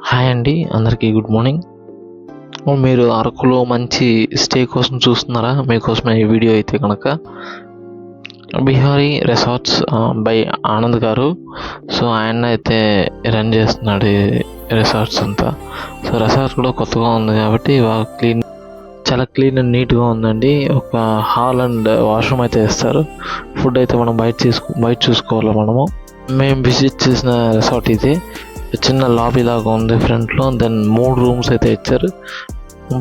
Hi అండి, అందరికీ good morning. మీరు అరకులో మంచి స్టే కోసం చూస్తున్నారా? మీకోసమే ఈ వీడియో అయితే కనుక బిహారీ రిసార్ట్స్ బై ఆనంద్ గారు. సో ఆయన అయితే రన్ చేస్తున్నాడు ఈ రిసార్ట్స్ అంతా. సో రిసార్ట్ కూడా కొత్తగా ఉంది కాబట్టి చాలా క్లీన్ అండ్ నీట్గా ఉందండి. ఒక హాల్ అండ్ వాష్రూమ్ అయితే ఇస్తారు. ఫుడ్ అయితే మనం బయట చూసుకోవాలి మనము. మేము విజిట్ చేసిన రిసార్ట్ ఇది. చిన్న లాబీ లాగా ఉంది ఫ్రంట్లో. దెన్ 3 రూమ్స్ అయితే ఇచ్చారు.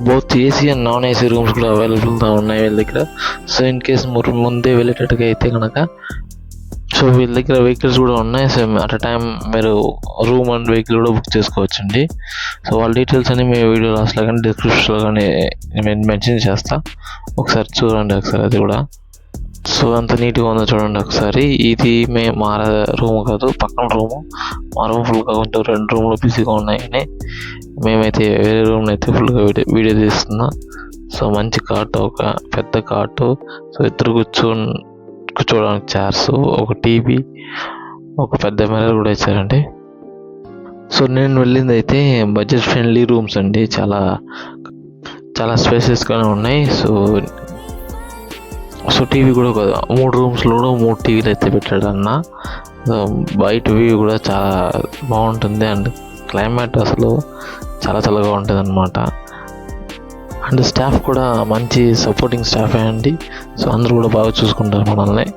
Both AC and non AC rooms కూడా అవైలబుల్గా ఉన్నాయి వీళ్ళ దగ్గర. సో ఇన్ కేస్ ముందే వెళ్ళేటట్టుగా అయితే కనుక సో వీళ్ళ దగ్గర వెహికల్స్ కూడా ఉన్నాయి. సో అట్ టైం మీరు రూమ్ అండ్ వెహికల్ కూడా బుక్ చేసుకోవచ్చండి. సో వాళ్ళ డీటెయిల్స్ అన్ని మీ వీడియో లాస్ట్లో కానీ డిస్క్రిప్షన్లో కానీ నేను మెన్షన్ చేస్తా. ఒకసారి చూడండి ఒకసారి అది కూడా. సో అంత నీట్గా ఉందో చూడండి ఒకసారి. ఇది మా రూమ్ కాదు, పక్కన రూము. మా రూమ్ ఫుల్గా కొంచెం 2 రూమ్లు బిజీగా ఉన్నాయని మేమైతే వేరే రూమ్లో అయితే ఫుల్గా వీడియో తీస్తున్నాం. సో మంచి కాట్, ఒక పెద్ద కాటు, సో ఇద్దరు కూర్చోవడానికి చైర్స్, ఒక టీవీ, ఒక పెద్ద మిర్రర్ కూడా ఇచ్చారండి. సో నేను వెళ్ళింది అయితే బడ్జెట్ ఫ్రెండ్లీ రూమ్స్ అండి. చాలా చాలా స్పేసెస్గానే ఉన్నాయి. సో టీవీ కూడా 3 రూమ్స్లో కూడా 3 టీవీలు అయితే పెట్టాడు అన్న. బయట వ్యూ కూడా చాలా బాగుంటుంది. అండ్ క్లైమేట్ అసలు చాలా చల్లగా ఉంటుంది అనమాట. అండ్ స్టాఫ్ కూడా మంచి సపోర్టింగ్ స్టాఫే అండి. సో అందరూ కూడా బాగా చూసుకుంటారు మనల్ని.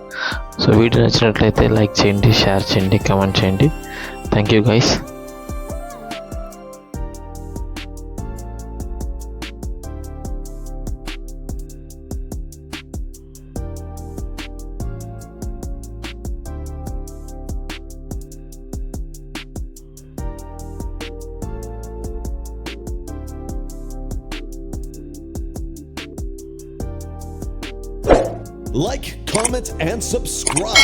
సో వీడియో నచ్చినట్లయితే లైక్ చేయండి, షేర్ చేయండి, కామెంట్ చేయండి. Thank you guys. Like, comment, and subscribe.